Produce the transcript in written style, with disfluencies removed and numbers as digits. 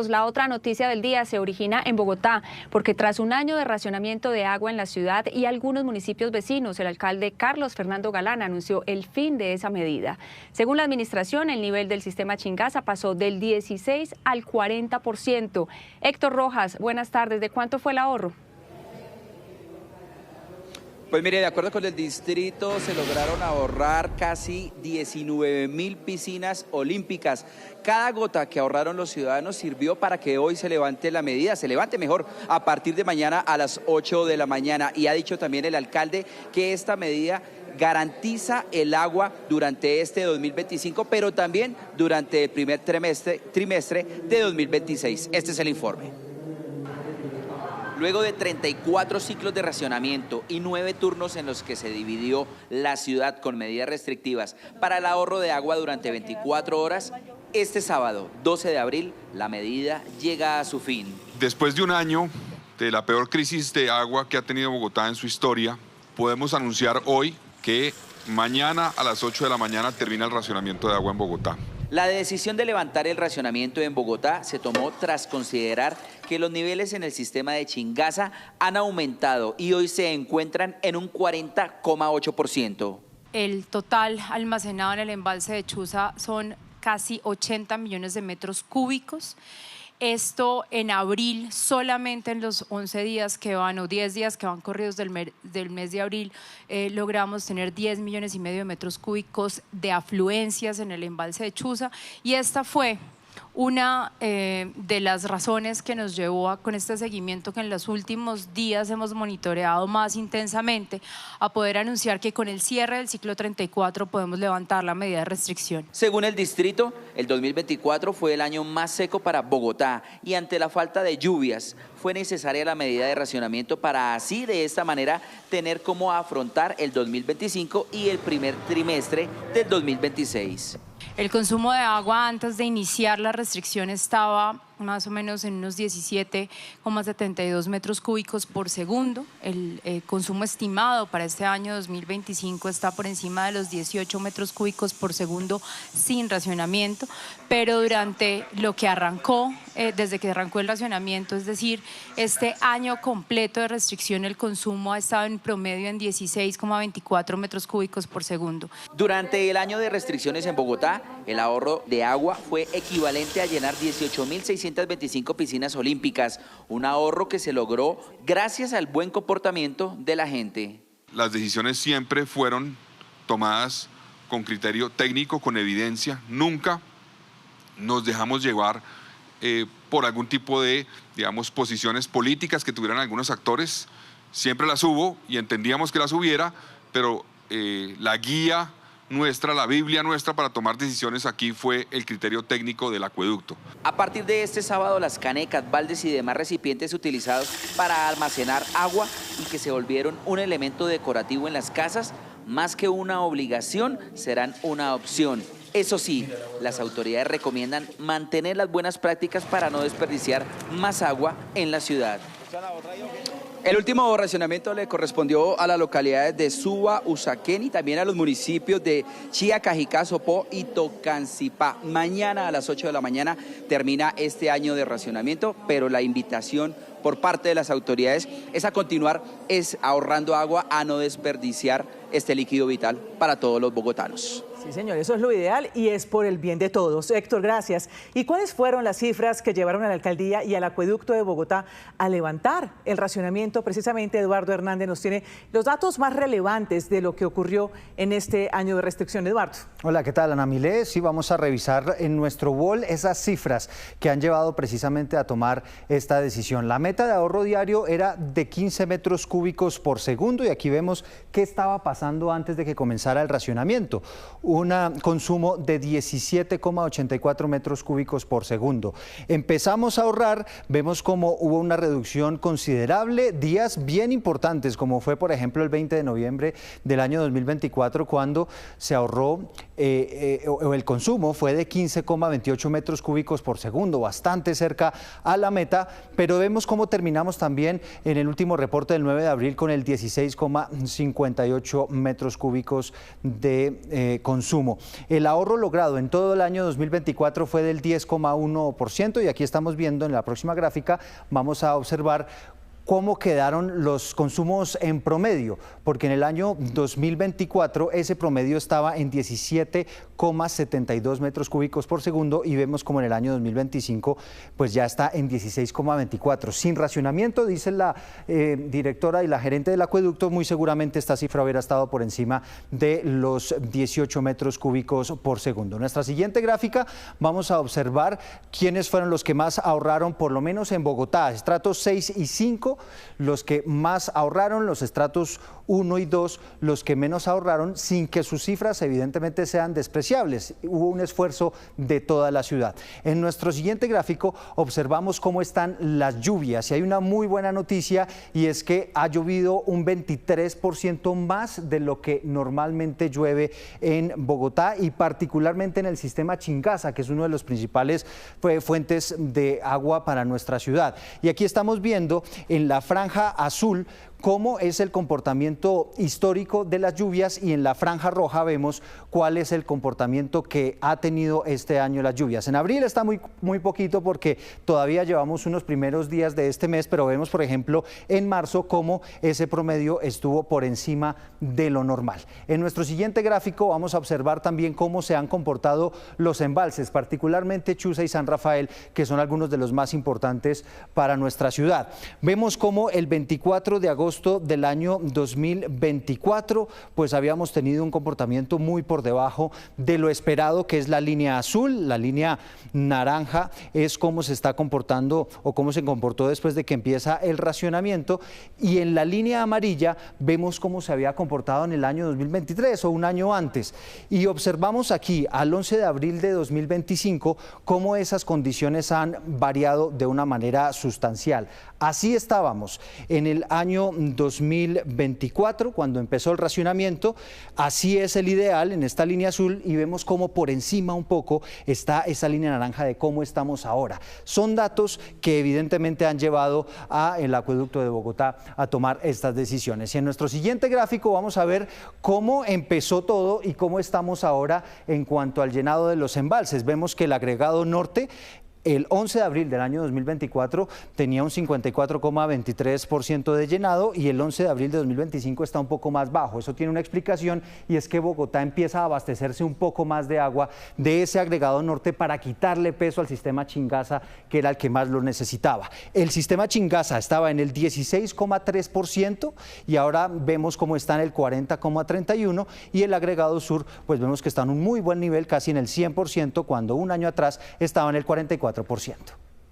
La otra noticia del día se origina en Bogotá, porque tras un año de racionamiento de agua en la ciudad y algunos municipios vecinos, el alcalde Carlos Fernando Galán anunció el fin de esa medida. Según la administración, el nivel del sistema Chingaza pasó del 16 al 40%. Héctor Rojas, buenas tardes. ¿De cuánto fue el ahorro? Pues mire, de acuerdo con el distrito, se lograron ahorrar casi 19.000 piscinas olímpicas. Cada gota que ahorraron los ciudadanos sirvió para que hoy se levante la medida, se levante mejor a partir de mañana a las 8 de la mañana. Y ha dicho también el alcalde que esta medida garantiza el agua durante este 2025, pero también durante el primer trimestre de 2026. Este es el informe. Luego de 34 ciclos de racionamiento y 9 turnos en los que se dividió la ciudad con medidas restrictivas para el ahorro de agua durante 24 horas, este sábado, 12 de abril, la medida llega a su fin. Después de un año de la peor crisis de agua que ha tenido Bogotá en su historia, podemos anunciar hoy que mañana a las 8 de la mañana termina el racionamiento de agua en Bogotá. La decisión de levantar el racionamiento en Bogotá se tomó tras considerar que los niveles en el sistema de Chingaza han aumentado y hoy se encuentran en un 40,8%. El total almacenado en el embalse de Chuza son casi 80 millones de metros cúbicos. Esto en abril, solamente en los 11 días que van, o 10 días que van corridos del mes de abril, logramos tener 10 millones y medio de metros cúbicos de afluencias en el embalse de Chuza, y esta fue una de las razones que nos llevó con este seguimiento que en los últimos días hemos monitoreado más intensamente, a poder anunciar que con el cierre del ciclo 34 podemos levantar la medida de restricción. Según el distrito, el 2024 fue el año más seco para Bogotá y ante la falta de lluvias fue necesaria la medida de racionamiento para así de esta manera tener cómo afrontar el 2025 y el primer trimestre del 2026. El consumo de agua antes de iniciar la restricción estaba más o menos en unos 17,72 metros cúbicos por segundo. El consumo estimado para este año 2025 está por encima de los 18 metros cúbicos por segundo sin racionamiento, pero durante lo que arrancó, desde que arrancó el racionamiento, es decir, este año completo de restricción, el consumo ha estado en promedio en 16,24 metros cúbicos por segundo. Durante el año de restricciones en Bogotá, el ahorro de agua fue equivalente a llenar 18.625 piscinas olímpicas, un ahorro que se logró gracias al buen comportamiento de la gente. Las decisiones siempre fueron tomadas con criterio técnico, con evidencia. Nunca nos dejamos llevar por algún tipo de, digamos, posiciones políticas que tuvieran algunos actores. Siempre las hubo y entendíamos que las hubiera, pero la guía nuestra, la Biblia nuestra para tomar decisiones aquí fue el criterio técnico del acueducto. A partir de este sábado, las canecas, baldes y demás recipientes utilizados para almacenar agua y que se volvieron un elemento decorativo en las casas, más que una obligación, serán una opción. Eso sí, las autoridades recomiendan mantener las buenas prácticas para no desperdiciar más agua en la ciudad. El último racionamiento le correspondió a las localidades de Suba, Usaquén y también a los municipios de Chía, Cajicá, Sopó y Tocancipá. Mañana a las 8 de la mañana termina este año de racionamiento, pero la invitación por parte de las autoridades es a continuar ahorrando agua, a no desperdiciar este líquido vital para todos los bogotanos. Sí, señor, eso es lo ideal y es por el bien de todos. Héctor, gracias. ¿Y cuáles fueron las cifras que llevaron a la alcaldía y al acueducto de Bogotá a levantar el racionamiento? Precisamente Eduardo Hernández nos tiene los datos más relevantes de lo que ocurrió en este año de restricción. Eduardo. Hola, ¿qué tal, Ana Milé? Sí, vamos a revisar en nuestro wall esas cifras que han llevado precisamente a tomar esta decisión. La meta de ahorro diario era de 15 metros cúbicos por segundo y aquí vemos qué estaba pasando antes de que comenzara el racionamiento. Un consumo de 17,84 metros cúbicos por segundo. Empezamos a ahorrar, vemos cómo hubo una reducción considerable, días bien importantes, como fue por ejemplo el 20 de noviembre del año 2024, cuando se ahorró, el consumo fue de 15,28 metros cúbicos por segundo, bastante cerca a la meta, pero vemos cómo terminamos también en el último reporte del 9 de abril con el 16,58 metros cúbicos de consumo consumo. El ahorro logrado en todo el año 2024 fue del 10,1% y aquí estamos viendo en la próxima gráfica, vamos a observar cómo quedaron los consumos en promedio, porque en el año 2024 ese promedio estaba en 17,72 metros cúbicos por segundo y vemos como en el año 2025 pues ya está en 16,24. Sin racionamiento, dice la directora y la gerente del acueducto, muy seguramente esta cifra hubiera estado por encima de los 18 metros cúbicos por segundo. En nuestra siguiente gráfica vamos a observar quiénes fueron los que más ahorraron, por lo menos en Bogotá, estratos 6 y 5, los que más ahorraron, los estratos 1 y 2, los que menos ahorraron, sin que sus cifras evidentemente sean despreciables. Hubo un esfuerzo de toda la ciudad. En nuestro siguiente gráfico observamos cómo están las lluvias y hay una muy buena noticia y es que ha llovido un 23% más de lo que normalmente llueve en Bogotá y particularmente en el sistema Chingaza, que es uno de los principales fuentes de agua para nuestra ciudad. Y aquí estamos viendo en la franja azul cómo es el comportamiento histórico de las lluvias y en la franja roja vemos cuál es el comportamiento que ha tenido este año las lluvias. En abril está muy poquito porque todavía llevamos unos primeros días de este mes, pero vemos por ejemplo en marzo cómo ese promedio estuvo por encima de lo normal. En nuestro siguiente gráfico vamos a observar también cómo se han comportado los embalses, particularmente Chuza y San Rafael, que son algunos de los más importantes para nuestra ciudad. Vemos cómo el 24 de agosto del año 2024 pues habíamos tenido un comportamiento muy por debajo de lo esperado, que es la línea azul. La línea naranja es cómo se está comportando o cómo se comportó después de que empieza el racionamiento, y en la línea amarilla vemos cómo se había comportado en el año 2023 o un año antes, y observamos aquí al 11 de abril de 2025 cómo esas condiciones han variado de una manera sustancial. Así estábamos en el año 2024 cuando empezó el racionamiento, así es el ideal en esta línea azul y vemos cómo por encima un poco está esa línea naranja de cómo estamos ahora. Son datos que evidentemente han llevado al acueducto de Bogotá a tomar estas decisiones. Y en nuestro siguiente gráfico vamos a ver cómo empezó todo y cómo estamos ahora en cuanto al llenado de los embalses. Vemos que el agregado norte el 11 de abril del año 2024 tenía un 54,23% de llenado y el 11 de abril de 2025 está un poco más bajo. Eso tiene una explicación y es que Bogotá empieza a abastecerse un poco más de agua de ese agregado norte para quitarle peso al sistema Chingaza, que era el que más lo necesitaba. El sistema Chingaza estaba en el 16,3% y ahora vemos cómo está en el 40,31% y el agregado sur pues vemos que está en un muy buen nivel, casi en el 100%, cuando un año atrás estaba en el 44%.